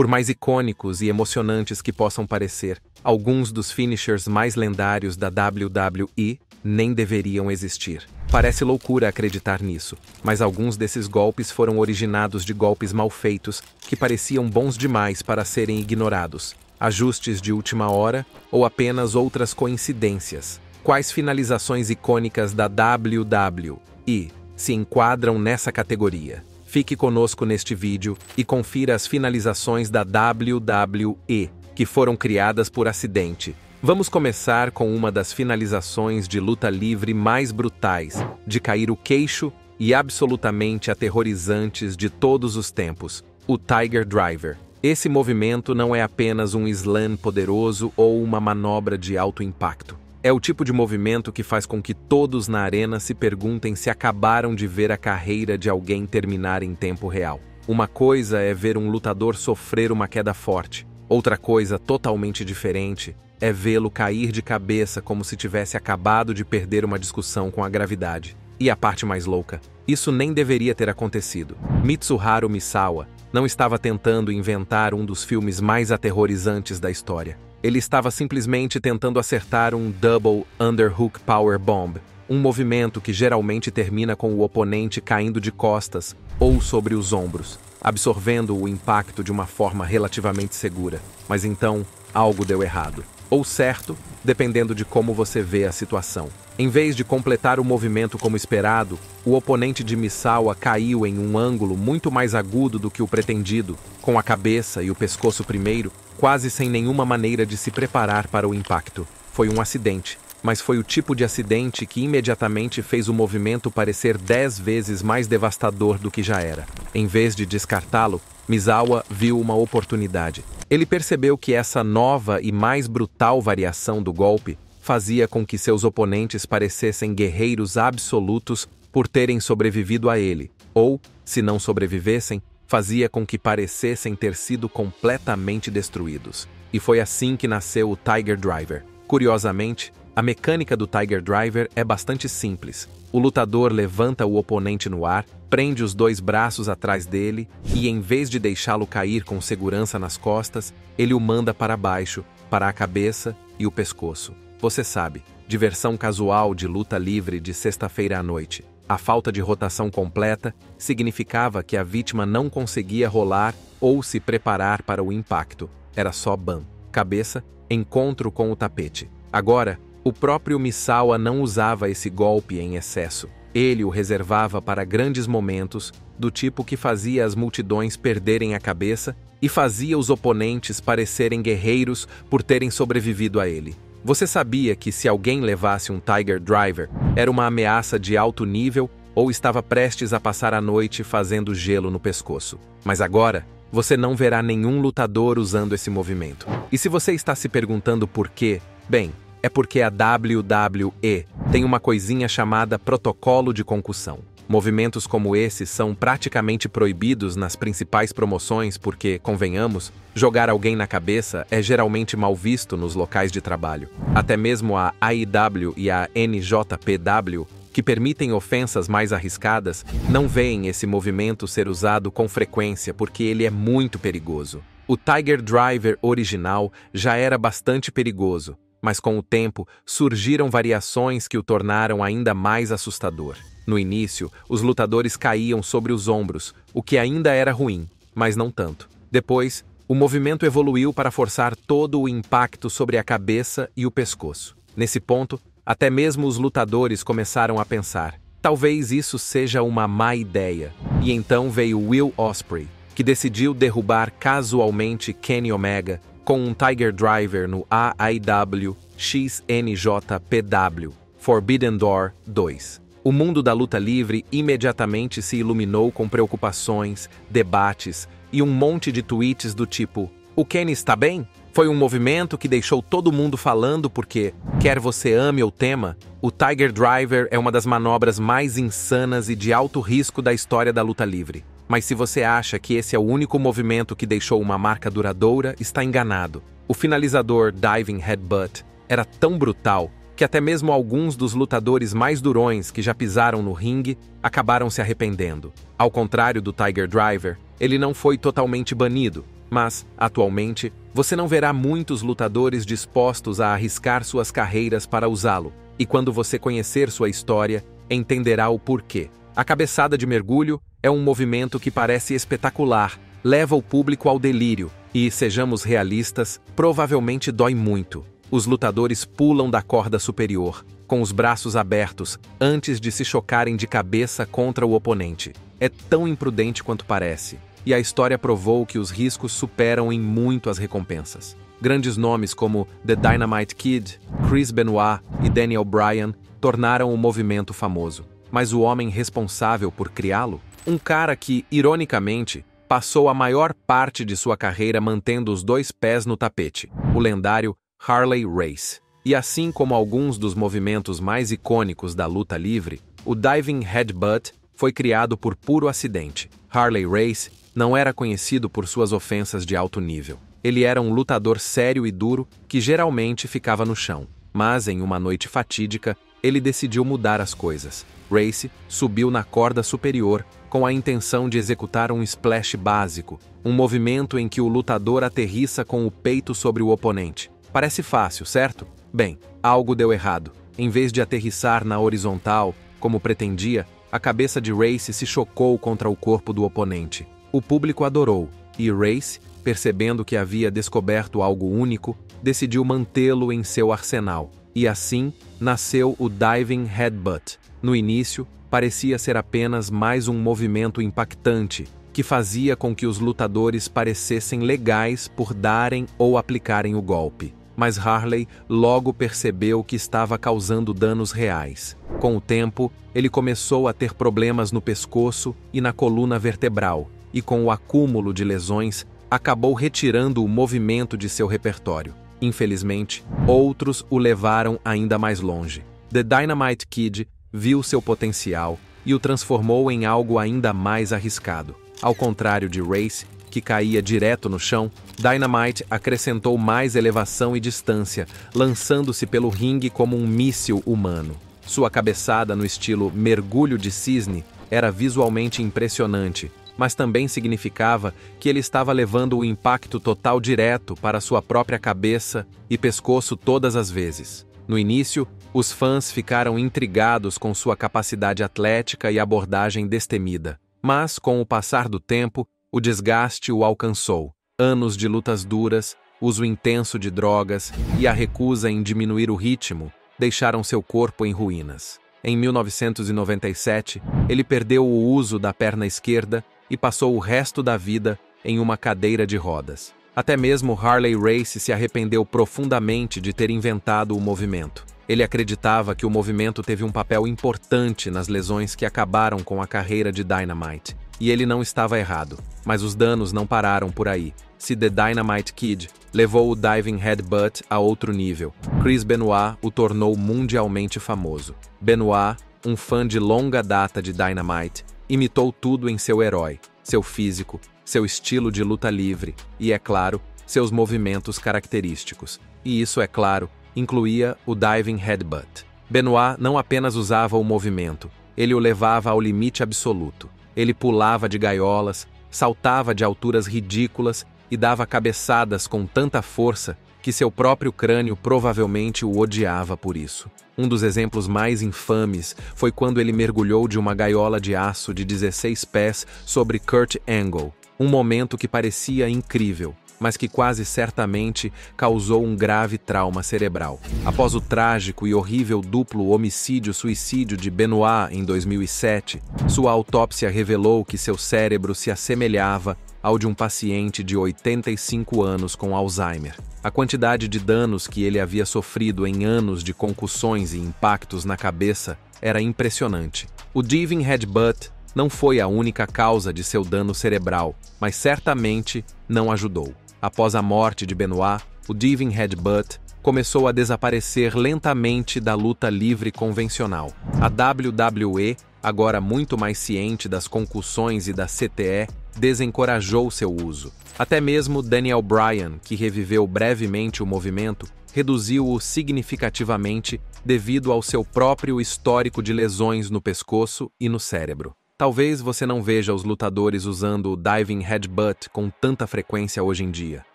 Por mais icônicos e emocionantes que possam parecer, alguns dos finishers mais lendários da WWE nem deveriam existir. Parece loucura acreditar nisso, mas alguns desses golpes foram originados de golpes mal feitos que pareciam bons demais para serem ignorados, ajustes de última hora ou apenas outras coincidências. Quais finalizações icônicas da WWE se enquadram nessa categoria? Fique conosco neste vídeo e confira as finalizações da WWE que foram criadas por acidente. Vamos começar com uma das finalizações de luta livre mais brutais, de cair o queixo e absolutamente aterrorizantes de todos os tempos, o Tiger Driver. Esse movimento não é apenas um slam poderoso ou uma manobra de alto impacto. É o tipo de movimento que faz com que todos na arena se perguntem se acabaram de ver a carreira de alguém terminar em tempo real. Uma coisa é ver um lutador sofrer uma queda forte. Outra coisa totalmente diferente é vê-lo cair de cabeça como se tivesse acabado de perder uma discussão com a gravidade. E a parte mais louca, isso nem deveria ter acontecido. Mitsuharu Misawa não estava tentando inventar um dos filmes mais aterrorizantes da história. Ele estava simplesmente tentando acertar um Double Underhook Power Bomb, um movimento que geralmente termina com o oponente caindo de costas ou sobre os ombros, absorvendo o impacto de uma forma relativamente segura. Mas então, algo deu errado. Ou certo, dependendo de como você vê a situação. Em vez de completar o movimento como esperado, o oponente de Misawa caiu em um ângulo muito mais agudo do que o pretendido, com a cabeça e o pescoço primeiro, quase sem nenhuma maneira de se preparar para o impacto. Foi um acidente, mas foi o tipo de acidente que imediatamente fez o movimento parecer 10 vezes mais devastador do que já era. Em vez de descartá-lo, Misawa viu uma oportunidade. Ele percebeu que essa nova e mais brutal variação do golpe fazia com que seus oponentes parecessem guerreiros absolutos por terem sobrevivido a ele, ou, se não sobrevivessem, fazia com que parecessem ter sido completamente destruídos. E foi assim que nasceu o Tiger Driver. Curiosamente, a mecânica do Tiger Driver é bastante simples. O lutador levanta o oponente no ar, prende os dois braços atrás dele e, em vez de deixá-lo cair com segurança nas costas, ele o manda para baixo, para a cabeça e o pescoço. Você sabe, diversão casual de luta livre de sexta-feira à noite. A falta de rotação completa significava que a vítima não conseguia rolar ou se preparar para o impacto. Era só bam, cabeça, encontro com o tapete. Agora, o próprio Misawa não usava esse golpe em excesso. Ele o reservava para grandes momentos, do tipo que fazia as multidões perderem a cabeça e fazia os oponentes parecerem guerreiros por terem sobrevivido a ele. Você sabia que se alguém levasse um Tiger Driver, era uma ameaça de alto nível ou estava prestes a passar a noite fazendo gelo no pescoço. Mas agora, você não verá nenhum lutador usando esse movimento. E se você está se perguntando por quê, bem, é porque a WWE tem uma coisinha chamada protocolo de concussão. Movimentos como esse são praticamente proibidos nas principais promoções porque, convenhamos, jogar alguém na cabeça é geralmente mal visto nos locais de trabalho. Até mesmo a AEW e a NJPW, que permitem ofensas mais arriscadas, não veem esse movimento ser usado com frequência porque ele é muito perigoso. O Tiger Driver original já era bastante perigoso, mas com o tempo surgiram variações que o tornaram ainda mais assustador. No início, os lutadores caíam sobre os ombros, o que ainda era ruim, mas não tanto. Depois, o movimento evoluiu para forçar todo o impacto sobre a cabeça e o pescoço. Nesse ponto, até mesmo os lutadores começaram a pensar, talvez isso seja uma má ideia. E então veio Will Ospreay, que decidiu derrubar casualmente Kenny Omega com um Tiger Driver no AEW XNJPW Forbidden Door 2. O mundo da luta livre imediatamente se iluminou com preocupações, debates e um monte de tweets do tipo: "O Kenny está bem?" Foi um movimento que deixou todo mundo falando porque, quer você ame ou tema, o Tiger Driver é uma das manobras mais insanas e de alto risco da história da luta livre. Mas se você acha que esse é o único movimento que deixou uma marca duradoura, está enganado. O finalizador Diving Headbutt era tão brutal que até mesmo alguns dos lutadores mais durões que já pisaram no ringue acabaram se arrependendo. Ao contrário do Tiger Driver, ele não foi totalmente banido, Mas, atualmente, você não verá muitos lutadores dispostos a arriscar suas carreiras para usá-lo, e quando você conhecer sua história, entenderá o porquê. A cabeçada de mergulho é um movimento que parece espetacular, leva o público ao delírio, e, sejamos realistas, provavelmente dói muito. Os lutadores pulam da corda superior, com os braços abertos, antes de se chocarem de cabeça contra o oponente. É tão imprudente quanto parece, e a história provou que os riscos superam em muito as recompensas. Grandes nomes como The Dynamite Kid, Chris Benoit e Daniel Bryan tornaram o movimento famoso. Mas o homem responsável por criá-lo? Um cara que, ironicamente, passou a maior parte de sua carreira mantendo os dois pés no tapete, o lendário Harley Race. E assim como alguns dos movimentos mais icônicos da luta livre, o Diving Headbutt foi criado por puro acidente. Harley Race não era conhecido por suas ofensas de alto nível. Ele era um lutador sério e duro que geralmente ficava no chão. Mas, em uma noite fatídica, ele decidiu mudar as coisas. Race subiu na corda superior com a intenção de executar um splash básico, um movimento em que o lutador aterrissa com o peito sobre o oponente. Parece fácil, certo? Bem, algo deu errado. Em vez de aterrissar na horizontal, como pretendia, a cabeça de Race se chocou contra o corpo do oponente. O público adorou, e Race, percebendo que havia descoberto algo único, decidiu mantê-lo em seu arsenal. E assim, nasceu o Diving Headbutt. No início, parecia ser apenas mais um movimento impactante, que fazia com que os lutadores parecessem legais por darem ou aplicarem o golpe. Mas Harley logo percebeu que estava causando danos reais. Com o tempo, ele começou a ter problemas no pescoço e na coluna vertebral, e com o acúmulo de lesões, acabou retirando o movimento de seu repertório. Infelizmente, outros o levaram ainda mais longe. The Dynamite Kid viu seu potencial e o transformou em algo ainda mais arriscado. Ao contrário de Race, que caía direto no chão, Dynamite acrescentou mais elevação e distância, lançando-se pelo ringue como um míssil humano. Sua cabeçada no estilo mergulho de cisne era visualmente impressionante, mas também significava que ele estava levando o impacto total direto para sua própria cabeça e pescoço todas as vezes. No início, os fãs ficaram intrigados com sua capacidade atlética e abordagem destemida. Mas, com o passar do tempo, o desgaste o alcançou. Anos de lutas duras, uso intenso de drogas e a recusa em diminuir o ritmo deixaram seu corpo em ruínas. Em 1997, ele perdeu o uso da perna esquerda e passou o resto da vida em uma cadeira de rodas. Até mesmo Harley Race se arrependeu profundamente de ter inventado o movimento. Ele acreditava que o movimento teve um papel importante nas lesões que acabaram com a carreira de Dynamite. E ele não estava errado, mas os danos não pararam por aí. Se The Dynamite Kid levou o Diving Headbutt a outro nível, Chris Benoit o tornou mundialmente famoso. Benoit, um fã de longa data de Dynamite, imitou tudo em seu herói, seu físico, seu estilo de luta livre e, é claro, seus movimentos característicos. E isso, é claro, incluía o Diving Headbutt. Benoit não apenas usava o movimento, ele o levava ao limite absoluto. Ele pulava de gaiolas, saltava de alturas ridículas e dava cabeçadas com tanta força que seu próprio crânio provavelmente o odiava por isso. Um dos exemplos mais infames foi quando ele mergulhou de uma gaiola de aço de 16 pés sobre Kurt Angle, um momento que parecia incrível, mas que quase certamente causou um grave trauma cerebral. Após o trágico e horrível duplo homicídio-suicídio de Benoit em 2007, sua autópsia revelou que seu cérebro se assemelhava ao de um paciente de 85 anos com Alzheimer. A quantidade de danos que ele havia sofrido em anos de concussões e impactos na cabeça era impressionante. O Diving Headbutt não foi a única causa de seu dano cerebral, mas certamente não ajudou. Após a morte de Benoit, o Diving Headbutt começou a desaparecer lentamente da luta livre convencional. A WWE, agora muito mais ciente das concussões e da CTE, desencorajou seu uso. Até mesmo Daniel Bryan, que reviveu brevemente o movimento, reduziu-o significativamente devido ao seu próprio histórico de lesões no pescoço e no cérebro. Talvez você não veja os lutadores usando o Diving Headbutt com tanta frequência hoje em dia,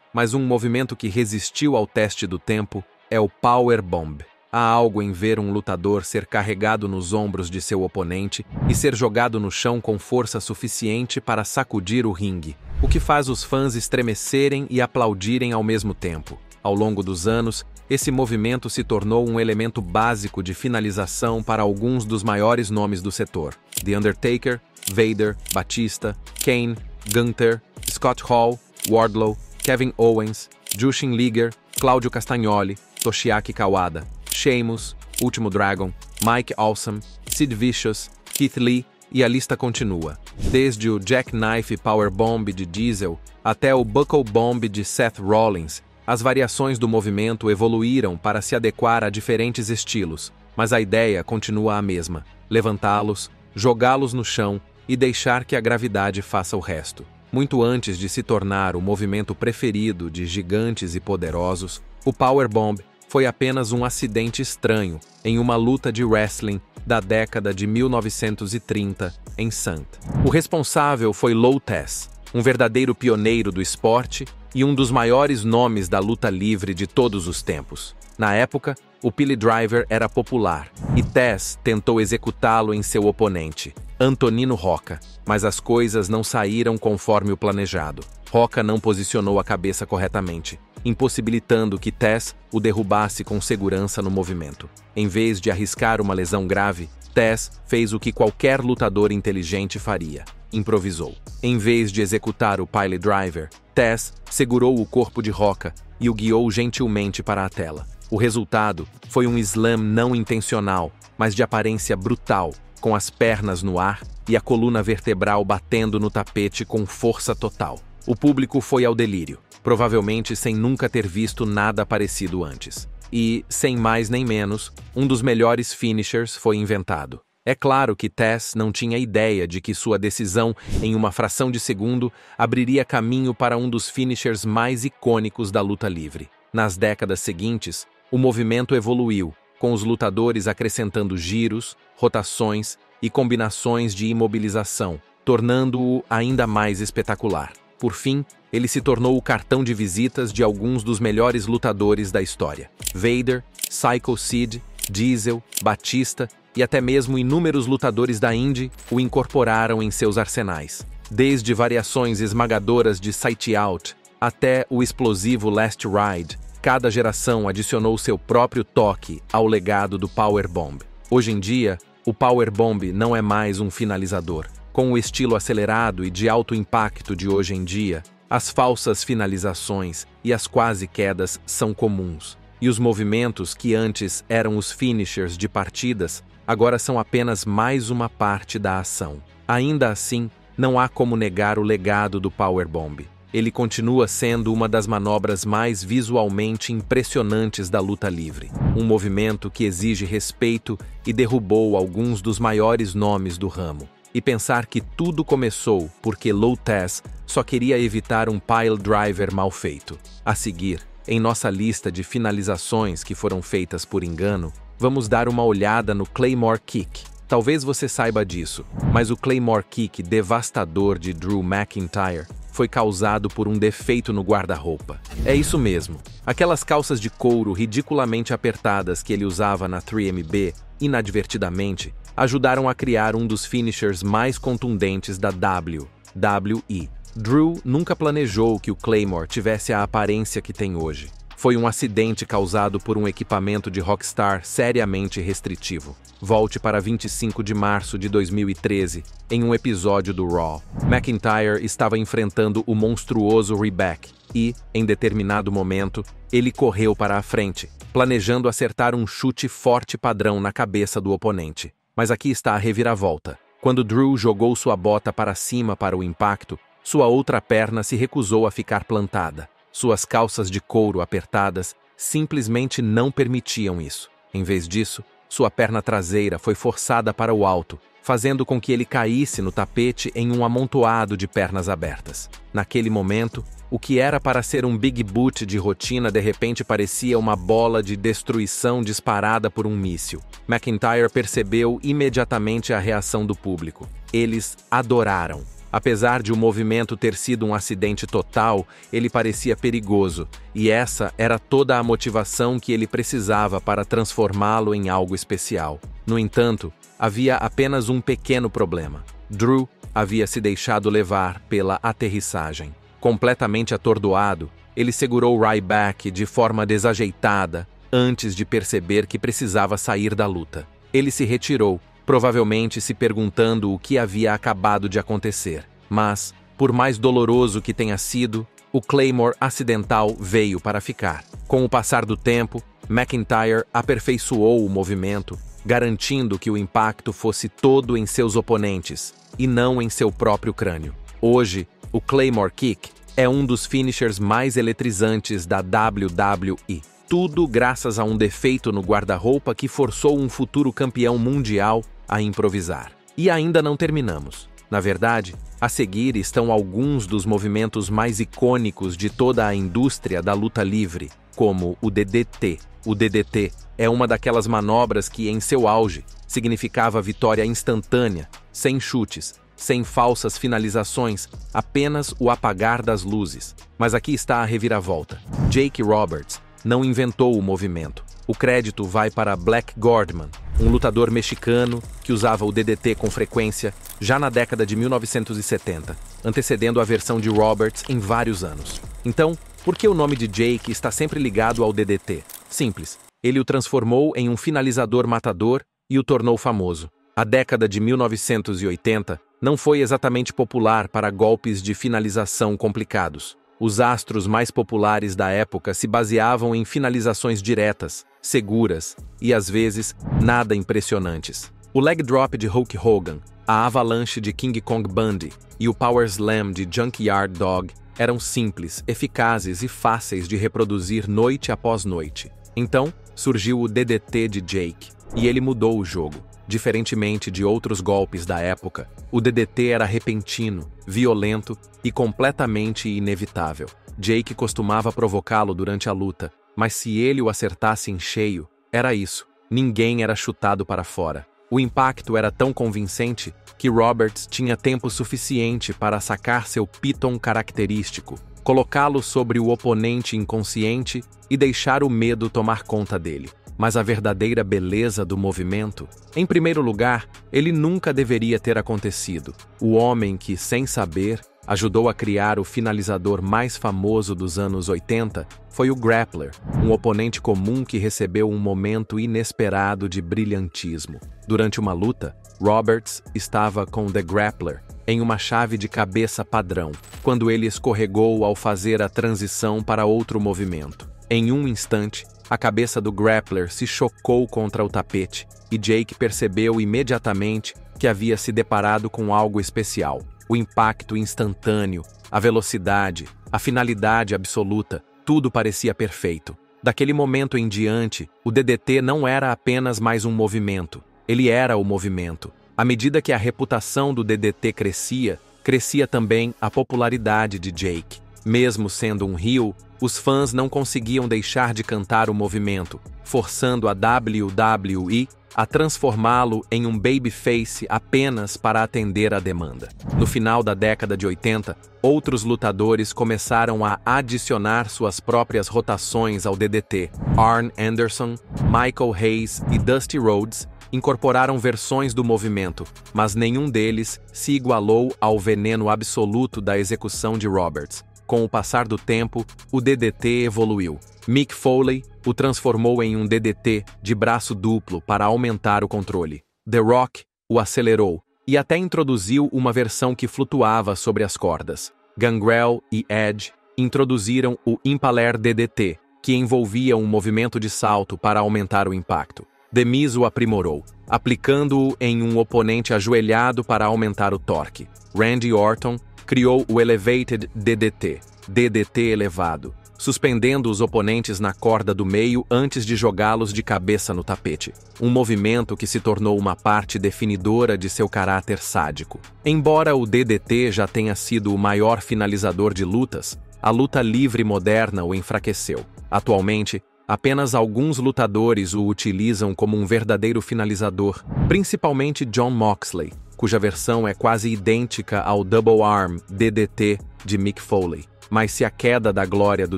mas um movimento que resistiu ao teste do tempo é o Power Bomb. Há algo em ver um lutador ser carregado nos ombros de seu oponente e ser jogado no chão com força suficiente para sacudir o ringue, o que faz os fãs estremecerem e aplaudirem ao mesmo tempo. Ao longo dos anos, esse movimento se tornou um elemento básico de finalização para alguns dos maiores nomes do setor: The Undertaker, Vader, Batista, Kane, Gunther, Scott Hall, Wardlow, Kevin Owens, Jushin Liger, Claudio Castagnoli, Toshiaki Kawada, Sheamus, Último Dragon, Mike Awesome, Sid Vicious, Keith Lee, e a lista continua. Desde o Jackknife Powerbomb de Diesel até o Buckle Bomb de Seth Rollins, as variações do movimento evoluíram para se adequar a diferentes estilos, mas a ideia continua a mesma: levantá-los, jogá-los no chão e deixar que a gravidade faça o resto. Muito antes de se tornar o movimento preferido de gigantes e poderosos, o Powerbomb foi apenas um acidente estranho em uma luta de wrestling da década de 1930 em St. O responsável foi Lou Thesz, um verdadeiro pioneiro do esporte e um dos maiores nomes da luta livre de todos os tempos. Na época, o Pile Driver era popular e Thesz tentou executá-lo em seu oponente, Antonino Rocca, mas as coisas não saíram conforme o planejado. Rocca não posicionou a cabeça corretamente, impossibilitando que Thesz o derrubasse com segurança no movimento. Em vez de arriscar uma lesão grave, Thesz fez o que qualquer lutador inteligente faria: improvisou. Em vez de executar o Pile Driver, Thesz segurou o corpo de Rocca e o guiou gentilmente para a tela. O resultado foi um slam não intencional, mas de aparência brutal, com as pernas no ar e a coluna vertebral batendo no tapete com força total. O público foi ao delírio, provavelmente sem nunca ter visto nada parecido antes. E, sem mais nem menos, um dos melhores finishers foi inventado. É claro que Thesz não tinha ideia de que sua decisão em uma fração de segundo abriria caminho para um dos finishers mais icônicos da luta livre. Nas décadas seguintes, o movimento evoluiu, com os lutadores acrescentando giros, rotações e combinações de imobilização, tornando-o ainda mais espetacular. Por fim, ele se tornou o cartão de visitas de alguns dos melhores lutadores da história. Vader, Psycho Sid, Diesel, Batista e até mesmo inúmeros lutadores da Indy o incorporaram em seus arsenais. Desde variações esmagadoras de Sight Out até o explosivo Last Ride, cada geração adicionou seu próprio toque ao legado do Powerbomb. Hoje em dia, o Powerbomb não é mais um finalizador. Com o estilo acelerado e de alto impacto de hoje em dia, as falsas finalizações e as quase quedas são comuns. E os movimentos que antes eram os finishers de partidas, agora são apenas mais uma parte da ação. Ainda assim, não há como negar o legado do Powerbomb. Ele continua sendo uma das manobras mais visualmente impressionantes da luta livre. Um movimento que exige respeito e derrubou alguns dos maiores nomes do ramo. E pensar que tudo começou porque Lou Thesz só queria evitar um Pile Driver mal feito. A seguir, em nossa lista de finalizações que foram feitas por engano, vamos dar uma olhada no Claymore Kick. Talvez você saiba disso, mas o Claymore Kick devastador de Drew McIntyre foi causado por um defeito no guarda-roupa. É isso mesmo. Aquelas calças de couro ridiculamente apertadas que ele usava na 3MB, inadvertidamente, ajudaram a criar um dos finishers mais contundentes da WWE. Drew nunca planejou que o Claymore tivesse a aparência que tem hoje. Foi um acidente causado por um equipamento de Rockstar seriamente restritivo. Volte para 25 de março de 2013, em um episódio do Raw. McIntyre estava enfrentando o monstruoso Ryback e, em determinado momento, ele correu para a frente, planejando acertar um chute forte padrão na cabeça do oponente. Mas aqui está a reviravolta. Quando Drew jogou sua bota para cima para o impacto, sua outra perna se recusou a ficar plantada. Suas calças de couro apertadas simplesmente não permitiam isso. Em vez disso, sua perna traseira foi forçada para o alto, fazendo com que ele caísse no tapete em um amontoado de pernas abertas. Naquele momento, o que era para ser um Big Boot de rotina de repente parecia uma bola de destruição disparada por um míssil. McIntyre percebeu imediatamente a reação do público. Eles adoraram. Apesar de o movimento ter sido um acidente total, ele parecia perigoso, e essa era toda a motivação que ele precisava para transformá-lo em algo especial. No entanto, havia apenas um pequeno problema. Drew havia se deixado levar pela aterrissagem. Completamente atordoado, ele segurou Ryback de forma desajeitada antes de perceber que precisava sair da luta. Ele se retirou, provavelmente se perguntando o que havia acabado de acontecer. Mas, por mais doloroso que tenha sido, o Claymore acidental veio para ficar. Com o passar do tempo, McIntyre aperfeiçoou o movimento, garantindo que o impacto fosse todo em seus oponentes, e não em seu próprio crânio. Hoje, o Claymore Kick é um dos finishers mais eletrizantes da WWE. Tudo graças a um defeito no guarda-roupa que forçou um futuro campeão mundial a improvisar. E ainda não terminamos. Na verdade, a seguir estão alguns dos movimentos mais icônicos de toda a indústria da luta livre, como o DDT. O DDT é uma daquelas manobras que, em seu auge, significava vitória instantânea, sem chutes, sem falsas finalizações, apenas o apagar das luzes. Mas aqui está a reviravolta. Jake Roberts não inventou o movimento. O crédito vai para Black Gordman, um lutador mexicano que usava o DDT com frequência já na década de 1970, antecedendo a versão de Roberts em vários anos. Então, por que o nome de Jake está sempre ligado ao DDT? Simples. Ele o transformou em um finalizador matador e o tornou famoso. A década de 1980 não foi exatamente popular para golpes de finalização complicados. Os astros mais populares da época se baseavam em finalizações diretas, seguras e, às vezes, nada impressionantes. O leg drop de Hulk Hogan, a avalanche de King Kong Bundy e o power slam de Junkyard Dog eram simples, eficazes e fáceis de reproduzir noite após noite. Então, surgiu o DDT de Jake, e ele mudou o jogo. Diferentemente de outros golpes da época, o DDT era repentino, violento e completamente inevitável. Jake costumava provocá-lo durante a luta, mas se ele o acertasse em cheio, era isso. Ninguém era chutado para fora. O impacto era tão convincente que Roberts tinha tempo suficiente para sacar seu piton característico, colocá-lo sobre o oponente inconsciente e deixar o medo tomar conta dele. Mas a verdadeira beleza do movimento? Em primeiro lugar, ele nunca deveria ter acontecido. O homem que, sem saber, ajudou a criar o finalizador mais famoso dos anos 80 foi o Grappler, um oponente comum que recebeu um momento inesperado de brilhantismo. Durante uma luta, Roberts estava com The Grappler em uma chave de cabeça padrão, quando ele escorregou ao fazer a transição para outro movimento. Em um instante, a cabeça do Grappler se chocou contra o tapete e Jake percebeu imediatamente que havia se deparado com algo especial. O impacto instantâneo, a velocidade, a finalidade absoluta, tudo parecia perfeito. Daquele momento em diante, o DDT não era apenas mais um movimento, ele era o movimento. À medida que a reputação do DDT crescia, crescia também a popularidade de Jake. Mesmo sendo um heel, os fãs não conseguiam deixar de cantar o movimento, forçando a WWE a transformá-lo em um babyface apenas para atender à demanda. No final da década de 80, outros lutadores começaram a adicionar suas próprias rotações ao DDT. Arn Anderson, Michael Hayes e Dusty Rhodes incorporaram versões do movimento, mas nenhum deles se igualou ao veneno absoluto da execução de Roberts. Com o passar do tempo, o DDT evoluiu. Mick Foley o transformou em um DDT de braço duplo para aumentar o controle. The Rock o acelerou e até introduziu uma versão que flutuava sobre as cordas. Gangrel e Edge introduziram o Impaler DDT, que envolvia um movimento de salto para aumentar o impacto. The Miz o aprimorou, aplicando-o em um oponente ajoelhado para aumentar o torque. Randy Orton criou o Elevated DDT, DDT elevado, suspendendo os oponentes na corda do meio antes de jogá-los de cabeça no tapete. Um movimento que se tornou uma parte definidora de seu caráter sádico. Embora o DDT já tenha sido o maior finalizador de lutas, a luta livre moderna o enfraqueceu. Atualmente, apenas alguns lutadores o utilizam como um verdadeiro finalizador, principalmente Jon Moxley, cuja versão é quase idêntica ao Double Arm DDT de Mick Foley. Mas se a queda da glória do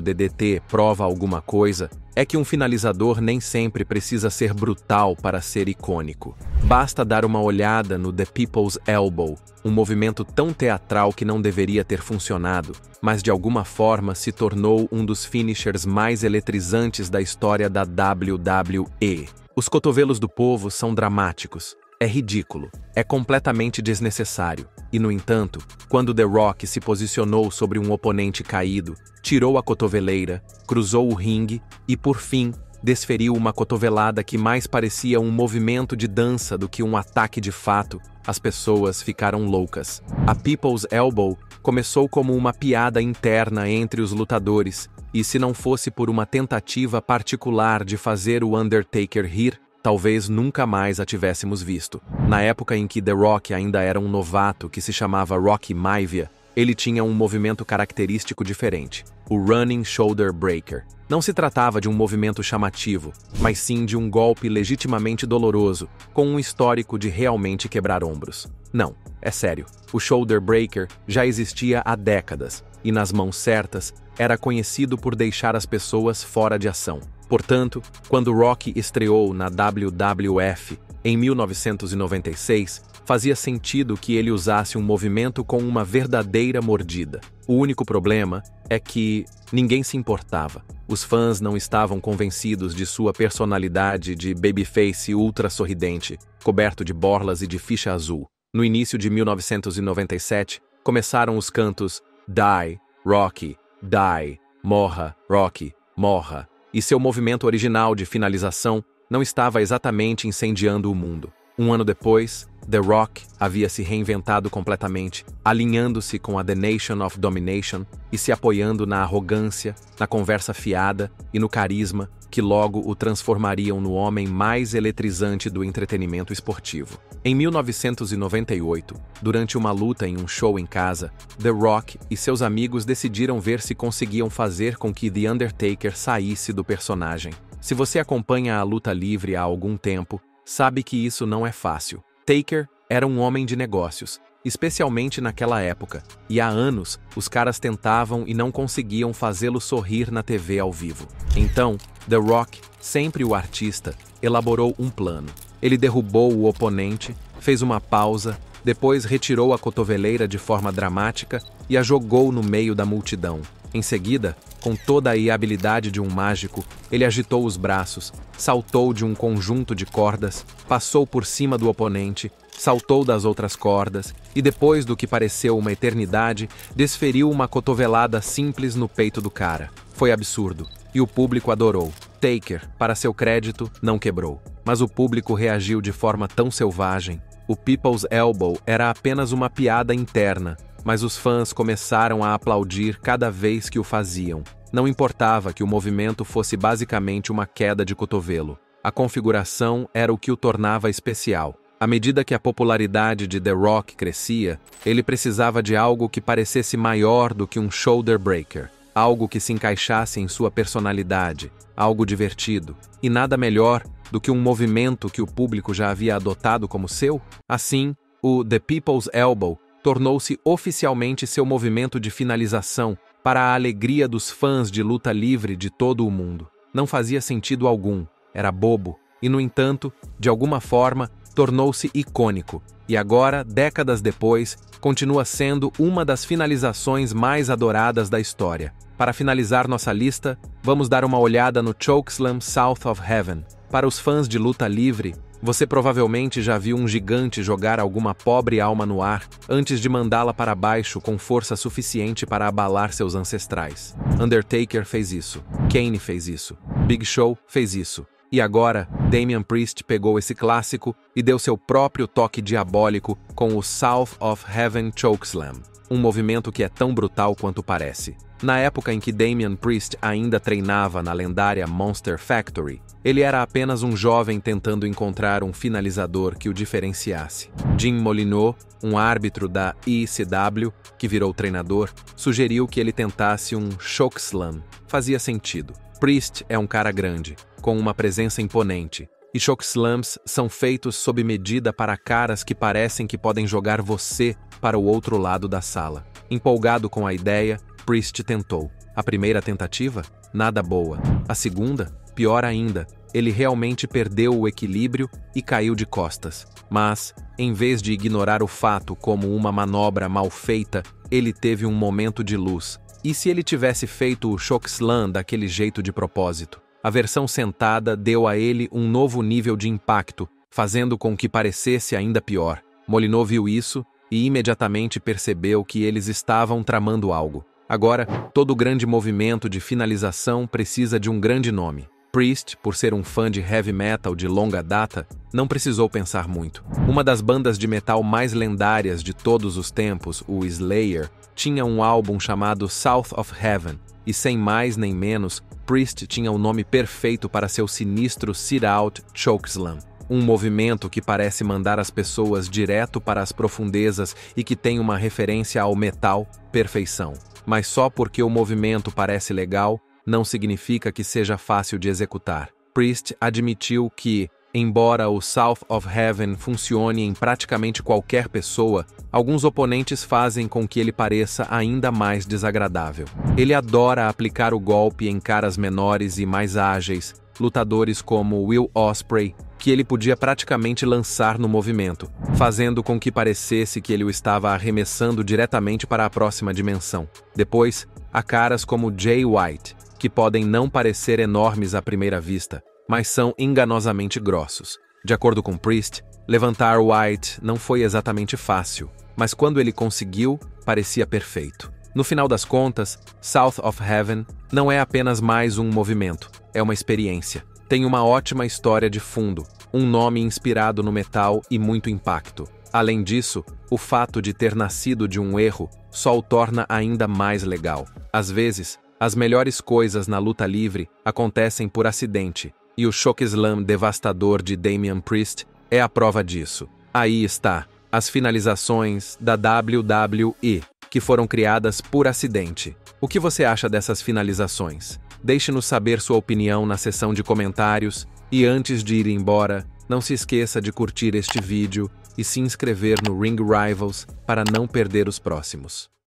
DDT prova alguma coisa, é que um finalizador nem sempre precisa ser brutal para ser icônico. Basta dar uma olhada no The People's Elbow, um movimento tão teatral que não deveria ter funcionado, mas de alguma forma se tornou um dos finishers mais eletrizantes da história da WWE. Os cotovelos do povo são dramáticos. É ridículo, é completamente desnecessário. E, no entanto, quando The Rock se posicionou sobre um oponente caído, tirou a cotoveleira, cruzou o ringue e, por fim, desferiu uma cotovelada que mais parecia um movimento de dança do que um ataque de fato, as pessoas ficaram loucas. A People's Elbow começou como uma piada interna entre os lutadores, e se não fosse por uma tentativa particular de fazer o Undertaker rir, talvez nunca mais a tivéssemos visto. Na época em que The Rock ainda era um novato que se chamava Rocky Maivia, ele tinha um movimento característico diferente, o Running Shoulder Breaker. Não se tratava de um movimento chamativo, mas sim de um golpe legitimamente doloroso, com um histórico de realmente quebrar ombros. Não, é sério, o Shoulder Breaker já existia há décadas, e nas mãos certas, era conhecido por deixar as pessoas fora de ação. Portanto, quando Rocky estreou na WWF em 1996, fazia sentido que ele usasse um movimento com uma verdadeira mordida. O único problema é que ninguém se importava. Os fãs não estavam convencidos de sua personalidade de babyface ultra sorridente, coberto de borlas e de ficha azul. No início de 1997, começaram os cantos Die, Rocky, Die, morra, Rocky, morra. E seu movimento original de finalização não estava exatamente incendiando o mundo. Um ano depois, The Rock havia se reinventado completamente, alinhando-se com a The Nation of Domination e se apoiando na arrogância, na conversa fiada e no carisma que logo o transformariam no homem mais eletrizante do entretenimento esportivo. Em 1998, durante uma luta em um show em casa, The Rock e seus amigos decidiram ver se conseguiam fazer com que The Undertaker saísse do personagem. Se você acompanha a luta livre há algum tempo, sabe que isso não é fácil. Taker era um homem de negócios, especialmente naquela época, e há anos os caras tentavam e não conseguiam fazê-lo sorrir na TV ao vivo. Então, The Rock, sempre o artista, elaborou um plano. Ele derrubou o oponente, fez uma pausa, depois retirou a cotoveleira de forma dramática e a jogou no meio da multidão. Em seguida, com toda a habilidade de um mágico, ele agitou os braços, saltou de um conjunto de cordas, passou por cima do oponente, saltou das outras cordas e, depois do que pareceu uma eternidade, desferiu uma cotovelada simples no peito do cara. Foi absurdo, e o público adorou. Taker, para seu crédito, não quebrou. Mas o público reagiu de forma tão selvagem. O People's Elbow era apenas uma piada interna, mas os fãs começaram a aplaudir cada vez que o faziam. Não importava que o movimento fosse basicamente uma queda de cotovelo. A configuração era o que o tornava especial. À medida que a popularidade de The Rock crescia, ele precisava de algo que parecesse maior do que um shoulder breaker, algo que se encaixasse em sua personalidade, algo divertido, e nada melhor do que um movimento que o público já havia adotado como seu. Assim, o The People's Elbow tornou-se oficialmente seu movimento de finalização para a alegria dos fãs de luta livre de todo o mundo. Não fazia sentido algum, era bobo, e no entanto, de alguma forma, tornou-se icônico, e agora, décadas depois, continua sendo uma das finalizações mais adoradas da história. Para finalizar nossa lista, vamos dar uma olhada no Chokeslam South of Heaven. Para os fãs de luta livre, você provavelmente já viu um gigante jogar alguma pobre alma no ar antes de mandá-la para baixo com força suficiente para abalar seus ancestrais. Undertaker fez isso, Kane fez isso, Big Show fez isso. E agora, Damian Priest pegou esse clássico e deu seu próprio toque diabólico com o South of Heaven Chokeslam. um movimento que é tão brutal quanto parece. Na época em que Damian Priest ainda treinava na lendária Monster Factory, ele era apenas um jovem tentando encontrar um finalizador que o diferenciasse. Jim Molineaux, um árbitro da ECW, que virou treinador, sugeriu que ele tentasse um chokeslam. Fazia sentido. Priest é um cara grande, com uma presença imponente, e chokeslams são feitos sob medida para caras que parecem que podem jogar você para o outro lado da sala. Empolgado com a ideia, Priest tentou. A primeira tentativa? Nada boa. A segunda? Pior ainda. Ele realmente perdeu o equilíbrio e caiu de costas. Mas, em vez de ignorar o fato como uma manobra mal feita, ele teve um momento de luz. E se ele tivesse feito o chokeslam daquele jeito de propósito? A versão sentada deu a ele um novo nível de impacto, fazendo com que parecesse ainda pior. Molineaux viu isso e imediatamente percebeu que eles estavam tramando algo. Agora, todo grande movimento de finalização precisa de um grande nome. Priest, por ser um fã de heavy metal de longa data, não precisou pensar muito. Uma das bandas de metal mais lendárias de todos os tempos, o Slayer, tinha um álbum chamado South of Heaven, e sem mais nem menos, Priest tinha o nome perfeito para seu sinistro sit-out chokeslam. Um movimento que parece mandar as pessoas direto para as profundezas e que tem uma referência ao metal, perfeição. Mas só porque o movimento parece legal, não significa que seja fácil de executar. Priest admitiu que, embora o South of Heaven funcione em praticamente qualquer pessoa, alguns oponentes fazem com que ele pareça ainda mais desagradável. Ele adora aplicar o golpe em caras menores e mais ágeis, lutadores como Will Ospreay, que ele podia praticamente lançar no movimento, fazendo com que parecesse que ele o estava arremessando diretamente para a próxima dimensão. Depois, há caras como Jay White, que podem não parecer enormes à primeira vista, mas são enganosamente grossos. De acordo com Priest, levantar White não foi exatamente fácil, mas quando ele conseguiu, parecia perfeito. No final das contas, South of Heaven não é apenas mais um movimento, é uma experiência. Tem uma ótima história de fundo, um nome inspirado no metal e muito impacto. Além disso, o fato de ter nascido de um erro só o torna ainda mais legal. Às vezes, as melhores coisas na luta livre acontecem por acidente, e o chokeslam devastador de Damian Priest é a prova disso. Aí está, as finalizações da WWE, que foram criadas por acidente. O que você acha dessas finalizações? Deixe-nos saber sua opinião na seção de comentários, e antes de ir embora, não se esqueça de curtir este vídeo e se inscrever no Ring Rivals para não perder os próximos.